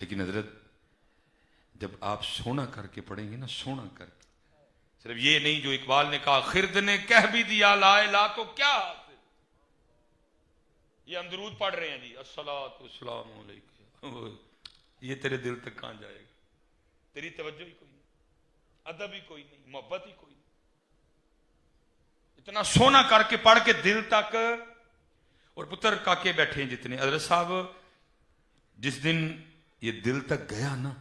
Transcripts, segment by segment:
لیکن حضرت جب آپ سونا کر کے پڑھیں گے نا، سونا کر کے، صرف یہ نہیں جو اقبال نے کہا خرد نے کہہ بھی دیا لا الہ تو کیا حاصل، یہ ہم درود پڑھ رہے ہیں جی الصلاۃ والسلام علیکم، یہ تیرے دل تک کہاں جائے گا؟ تیری توجہ ہی کوئی نہیں، ادب ہی کوئی نہیں، محبت ہی کوئی نہیں، اتنا سونا کر کے پڑھ کے دل تک۔ اور پتر کاکے بیٹھے ہیں جتنے، حضرت صاحب جس دن یہ دل تک گیا نا،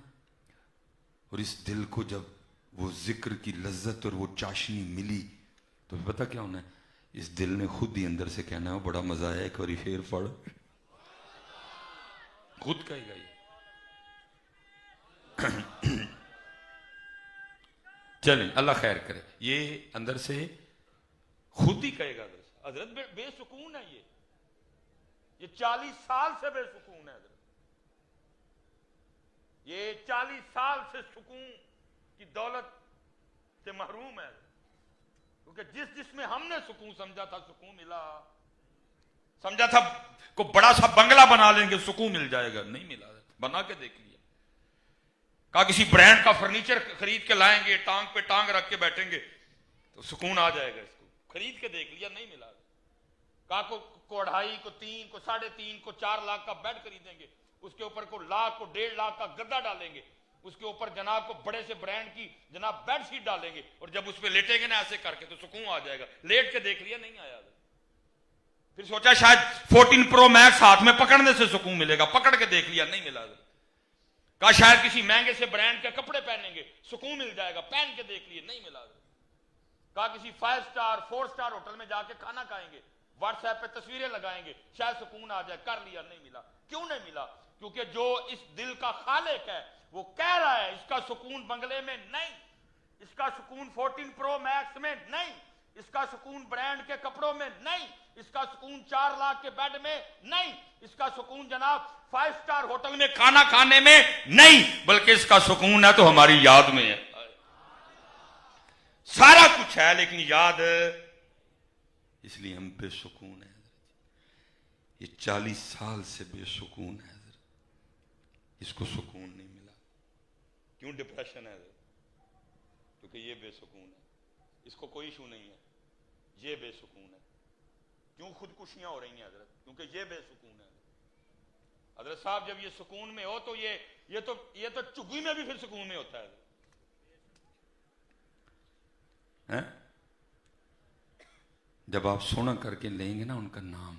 اور اس دل کو جب وہ ذکر کی لذت اور وہ چاشنی ملی، تو پتہ کیا ہونا ہے؟ اس دل نے خود ہی اندر سے کہنا ہے بڑا مزہ آیا، ایک باری پھر پڑھ، خود کہے گا یہ۔ چلیں اللہ خیر کرے، یہ اندر سے خود ہی کہے گا۔ حضرت بے سکون ہے، یہ 40 سال سے بے سکون ہے حضرت، یہ 40 سال سے سکون کی دولت سے محروم ہے، کیونکہ جس میں ہم نے سکون سمجھا تھا سکون ملا، سمجھا تھا کو بڑا سا بنگلہ بنا لیں گے سکون مل جائے گا، نہیں ملا، بنا کے دیکھ لیا۔ کہا کسی برانڈ کا فرنیچر خرید کے لائیں گے، ٹانگ پہ ٹانگ رکھ کے بیٹھیں گے تو سکون آ جائے گا، اس کو خرید کے دیکھ لیا، نہیں ملا۔ کہا کو 2.5 کو 3 کو 3.5 کو 4 لاکھ کا بیڈ خریدیں گے، اس کے اوپر کو 1 لاکھ کو 1.5 لاکھ کا گدا ڈالیں گے، اس کے اوپر جناب کو بڑے سے برانڈ کی جناب بیڈ شیٹ ڈالیں گے، اور جب اس پہ لیٹیں گے نا ایسے کر کے تو سکون آ جائے گا۔ لیٹ کے دیکھ لیا، نہیں آیا۔ پھر سوچا شاید 14 پرو میکس ہاتھ میں پکڑنے سے سکون ملے گا، پکڑ کے دیکھ لیا، نہیں ملا۔ کہا شاید کسی مہنگے سے برانڈ کے کپڑے پہنیں گے سکون مل جائے گا، پہن کے دیکھ لیے، نہیں ملا۔ کہا کسی 5 سٹار 4 سٹار ہوٹل میں جا کے کھانا کھائیں گے، واٹس ایپ پہ تصویریں لگائیں گے، شاید سکون آ جائے، کر لیا، نہیں ملا۔ کیوں نہیں ملا؟ کیونکہ جو اس دل کا خالق ہے وہ کہہ رہا ہے اس کا سکون بنگلے میں نہیں، اس کا سکون 14 پرو میکس میں نہیں، اس کا سکون برانڈ کے کپڑوں میں نہیں، اس کا سکون 4 لاکھ کے بیڈ میں نہیں، اس کا سکون جناب 5 سٹار ہوٹل میں کھانا کھانے میں نہیں، بلکہ اس کا سکون ہے تو ہماری یاد میں ہے۔ سارا کچھ ہے لیکن یاد، اس لیے ہم بے سکون ہیں۔ یہ 40 سال سے بے سکون ہے حضرت، اس کو سکون نہیں ملا۔ کیوں ڈپریشن ہے حضرت؟ کیونکہ یہ بے سکون ہے، اس کو کوئی ایشو نہیں ہے، یہ بے سکون ہے۔ کیوں خودکشیاں ہو رہی ہیں حضرت؟ کیونکہ یہ بے سکون ہے۔ حضرت صاحب جب یہ سکون میں ہو تو یہ تو چگی میں بھی پھر سکون میں ہوتا ہے۔ جب آپ سونا کر کے لیں گے نا ان کا نام،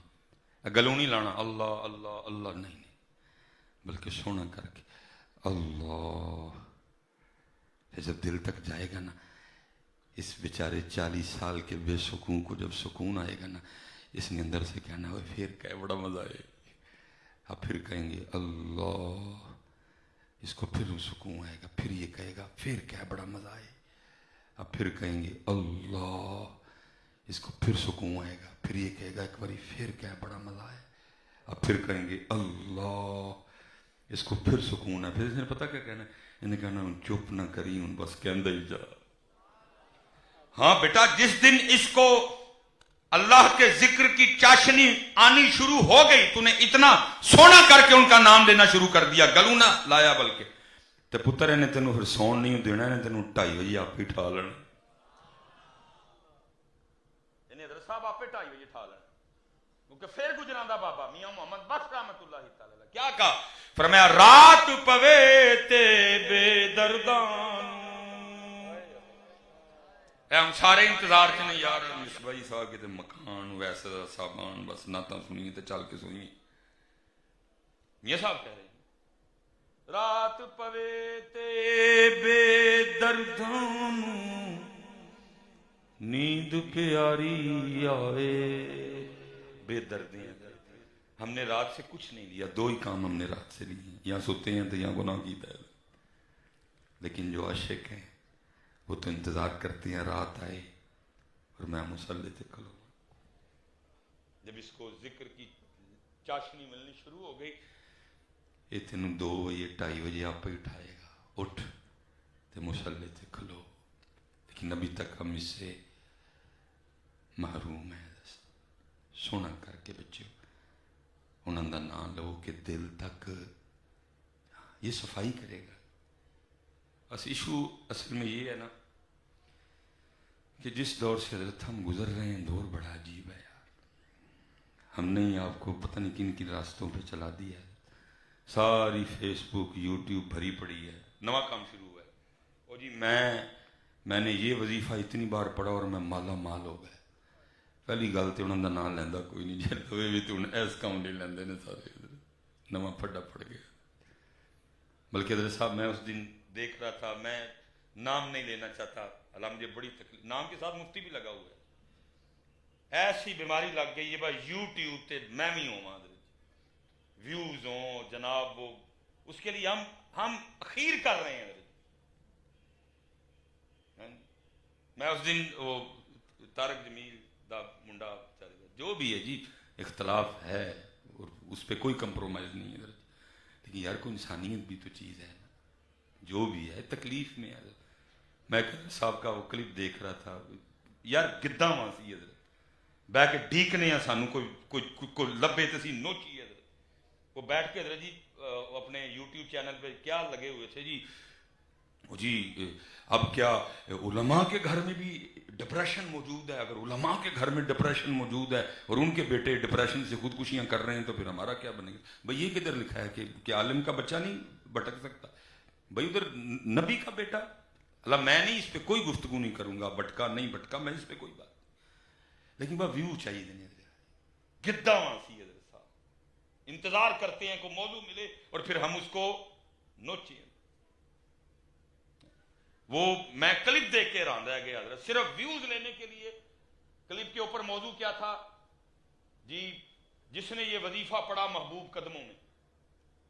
گلوں نہیں لانا اللہ اللہ اللہ، نہیں، بلکہ سونا کر کے اللہ، جب دل تک جائے گا نا، اس بیچارے 40 سال کے بے سکون کو جب سکون آئے گا نا، اس نے اندر سے کہنا ہے پھر کہ بڑا مزہ آئے، اب پھر کہیں گے اللہ، اس کو پھر سکون آئے گا، پھر یہ کہے گا پھر کیا بڑا مزہ آئے، اب پھر کہیں گے اللہ، اس کو پھر سکون آئے گا، پھر یہ کہے گا ایک باری پھر کیا بڑا مزہ آئے، اب پھر کہیں گے اللہ، اس کو پھر سکون ہے، پھر اس نے پتہ کیا کہنا ہے، انہیں کہنا چپ نہ کری ہوں بس کہندہ ہی جا۔ ہاں بیٹا، جس دن اس کو اللہ کے ذکر کی چاشنی آنی شروع ہو گئی، تو نے اتنا سونا کر کے ان کا نام لینا شروع کر دیا، گلوں نہ لایا بلکہ، تے پتر انہیں تینوں پھر سون نہیں دینا، انہیں تینوں 2:30 بجے آپ ہی ٹھا لینا، انہیں حضرت صاحب آپ ہی 2:30 بجے ٹھا لینا، کیونکہ پھر گجراندہ بابا میاں محمد بخش رحمت اللہ تعالی کیا کہا؟ فرمایا رات پوے تے بے دردان، ہم سارے انتظار چ نہیں یار بھائی صاحب کے مکان ویسے صاحبان بس نعتاں سنی تے چل کے سنی، میاں صاحب کہہ رہے ہیں رات پوے تے بے دردان نیند پیاری آئے، بے دردی ہیں، ہم نے رات سے کچھ نہیں لیا، 2 ہی کام ہم نے رات سے لیے ہیں، یا سوتے ہیں تو یا گناہ کیتا ہے، لیکن جو عاشق ہیں وہ تو انتظار کرتے ہیں رات آئے اور میں مصلی تے کھلوں۔ جب اس کو ذکر کی چاشنی ملنی شروع ہو گئی، یہ تینوں 2 بجے 2:30 بجے آپ ہی اٹھائے گا، اٹھ تے مصلی تے کھلو، لیکن ابھی تک ہم اس سے محروم ہیں۔ سونا کر کے بچے انہوں دا نام لو کہ دل تک یہ صفائی کرے گا. بس ایشو اصل میں یہ ہے نا کہ جس دور سے حضرت ہم گزر رہے ہیں دور بڑا عجیب ہے یار. ہم نے ہی آپ کو پتہ نہیں کن کن راستوں پہ چلا دیا ہے. ساری فیس بک یوٹیوب بھری پڑی ہے. نواں کام شروع ہوا ہے اور جی میں نے یہ وظیفہ اتنی بار پڑھا اور میں مالا مال ہو گیا. پہلی گل تو انہوں کا نام لینا کوئی نہیں جی ہوئے بھی تو ایس کام نہیں لیندے نے سارے. نواں پھڈا پڑ گیا. بلکہ حضرت صاحب میں اس دن دیکھ رہا تھا, میں نام نہیں لینا چاہتا, اللہ مجھے بڑی تکلیف, نام کے ساتھ مفتی بھی لگا ہوا ہے. ایسی بیماری لگ گئی ہے بھائی یوٹیوب تے میں بھی ہوں ویوز ہوں جناب, وہ اس کے لیے ہم اخیر کر رہے ہیں. میں اس دن وہ طارق جمیل دا منڈا جو بھی ہے جی اختلاف ہے اور اس پہ کوئی کمپرومائز نہیں ہے, لیکن یار کوئی انسانیت بھی تو چیز ہے نا. جو بھی ہے تکلیف میں ہے. میں صاحب کا وہ کلپ دیکھ رہا تھا یار, گداں واسی حضرت بہ کے ڈیکنے ہیں سانو کوئی لبے تو سی نوچی حضرت. وہ بیٹھ کے حضرت جی اپنے یوٹیوب چینل پہ کیا لگے ہوئے تھے جی, جی اب کیا علماء کے گھر میں بھی ڈپریشن موجود ہے؟ اگر علماء کے گھر میں ڈپریشن موجود ہے اور ان کے بیٹے ڈپریشن سے خودکشیاں کر رہے ہیں تو پھر ہمارا کیا بنے گا؟ بھائی یہ کدھر لکھا ہے کہ عالم کا بچہ نہیں بھٹک سکتا؟ بھائی ادھر نبی کا بیٹا. اللہ میں نہیں اس پہ کوئی گفتگو نہیں کروں گا, بھٹکا نہیں بھٹکا میں اس پہ کوئی بات, لیکن وہ ویو چاہیے دینے گدا وانسی حضرت صاحب. انتظار کرتے ہیں کوئی موضوع ملے اور پھر ہم اس کو نوچیں. وہ میں کلپ دیکھ کے حیران رہ گیا حضرت, صرف ویوز لینے کے لیے. کلپ کے اوپر موضوع کیا تھا جی, جس نے یہ وظیفہ پڑھا محبوب قدموں میں.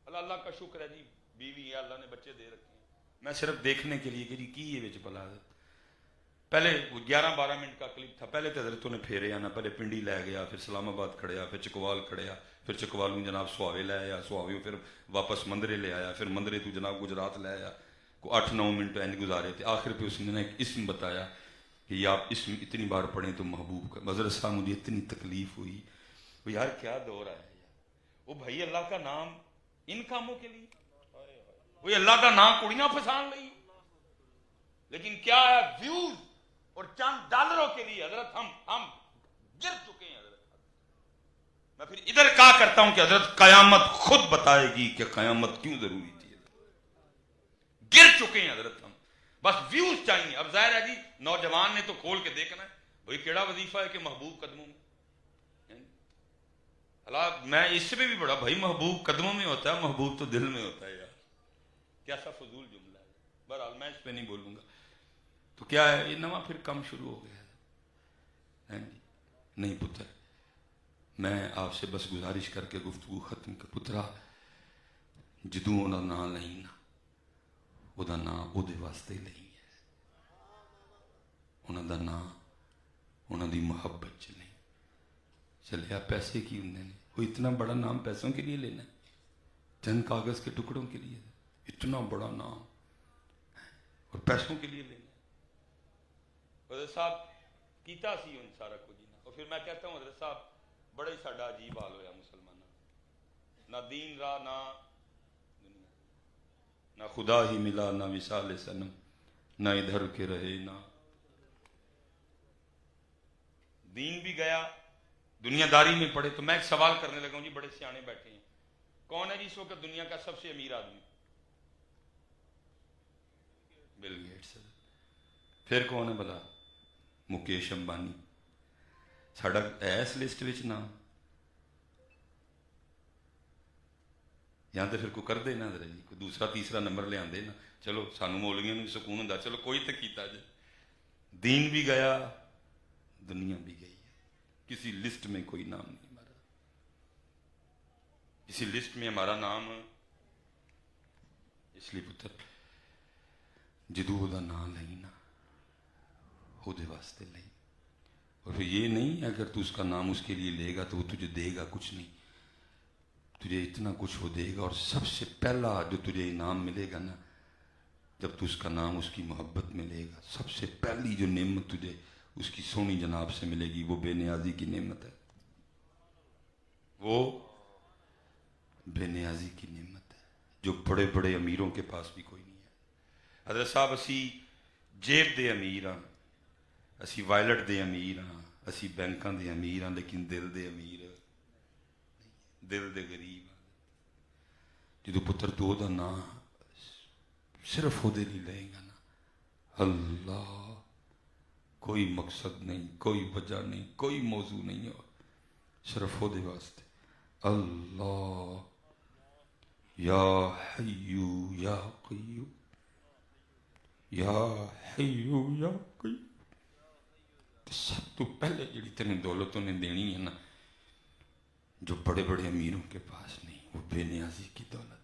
اللہ کا شکر ہے جی بیوی ہے, اللہ نے بچے دے رکھے ہیں. میں صرف دیکھنے کے لیے کہ جی کی یہ بچ بلا. پہلے 11-12 منٹ کا کلپ تھا. پہلے تو حضرتوں نے پھیرے آنا, پہلے پنڈی لے گیا, پھر اسلام آباد کھڑیا, پھر چکوال کھڑیا, پھر چکوالوں جناب سواوے لے آیا, سواوے پھر واپس مندرے لے آیا, پھر مندرے تو جناب گجرات لے آیا. 8-9 منٹ اینج گزارے تھے. آخر پہ اس نے ایک اسم بتایا کہ یہ آپ اسم اتنی بار پڑھیں تو محبوب کا. حضرت صاحب مجھے اتنی تکلیف ہوئی, وہ یار کیا دور آیا یار. وہ بھائی اللہ کا نام ان کاموں کے لیے, وہ اللہ کا نام کڑیاں پھسان لی, لیکن کیا ہے ویوز اور چند ڈالروں کے لیے حضرت ہم گر چکے ہیں حضرت. میں پھر ادھر کہا کرتا ہوں کہ حضرت قیامت خود بتائے گی کہ قیامت کیوں ضروری تھی. گر چکے ہیں حضرت ہم, بس ویوز چاہیے. اب ظاہر ہے جی نوجوان نے تو کھول کے دیکھنا ہے بھائی کیڑا وظیفہ ہے کہ محبوب قدموں میں. اللہ میں اس سے بھی بڑا بھائی محبوب قدموں میں ہوتا ہے, محبوب تو دل میں ہوتا ہے یار. کیسا فضول جملہ ہے. بہرحال میں اس پہ نہیں بولوں گا. تو کیا ہے یہ نواں پھر کم شروع ہو گیا ہے جی. نہیں پتر, میں آپ سے بس گزارش کر کے گفتگو ختم کر. پترا جدوں انہاں نام نہیں نا, وہ دا نام وہ دے واسطے نہیں ہے, انہاں دا نام انہاں دی محبت چ نہیں. چلے آپ پیسے کی ہوندے نے, وہ اتنا بڑا نام پیسوں کے لیے لینا ہے, چند کاغذ کے ٹکڑوں کے لیے اتنا بڑا نام اور پیسوں کے لیے لینا. حضرت صاحب کیتا سی ان سارا کچھ نہ. اور پھر میں کہتا ہوں حضرت صاحب بڑا ہی ساڈا عجیب حال ہویا مسلمانوں, نہ دین راہ نہ دنیا, نہ خدا ہی ملا نہ وصال صنم, نہ ادھر کے رہے نہ دین بھی گیا, دنیا داری میں پڑے. تو میں ایک سوال کرنے لگا ہوں جی, بڑے سیانے بیٹھے ہیں, کون ہے جی اس وقت دنیا کا سب سے امیر آدمی؟ Bill Gates. پھر کون ہے بلا؟ مکیش امبانی. ساڈا ایس لسٹ وچ نام یا تو پھر کوئی کر دے نا جی, کوئی دوسرا تیسرا نمبر لے آندے نا. چلو سانو مولویاں نوں سکون ہوندا, چلو کوئی تو کیتا جی. دین بھی گیا دنیا بھی گئی ہے, کسی لسٹ میں کوئی نام نہیں ہمارا. کسی لسٹ میں ہمارا نام, اس لیے پتر جدوں دا نام نہیں نا وہ دے واسطے نہیں. اور پھر یہ نہیں اگر تو اس کا نام اس کے لیے لے گا تو وہ تجھے دے گا کچھ نہیں, تجھے اتنا کچھ وہ دے گا. اور سب سے پہلا جو تجھے انعام ملے گا نا, جب تو اس کا نام اس کی محبت میں لے گا, سب سے پہلی جو نعمت تجھے اس کی سونی جناب سے ملے گی, وہ بے نیازی کی نعمت ہے. وہ بے نیازی کی نعمت ہے. جو بڑے بڑے امیروں کے پاس بھی کوئی نہیں ہے۔ حضرت صاحب اسی جیب دے امیر ہاں، اسی وائلٹ دے امیر ہاں، اسی بینکاں دے امیر ہاں، لیکن دل دے امیر دل دے غریب ہاں۔ جدو پتر دو دا نا صرف وہ دے نہیں لے گا نا، اللہ، کوئی مقصد نہیں، کوئی وجہ نہیں، کوئی موضوع نہیں ہو، صرف وہ دے واسطے اللہ یا حیو یا قیوم، یا حیو یا قیوم۔ سب تو پہلے جڑی تینوں دولت انہیں دینی ہے نا، جو بڑے بڑے امیروں کے پاس نہیں، وہ بے نیازی کی دولت۔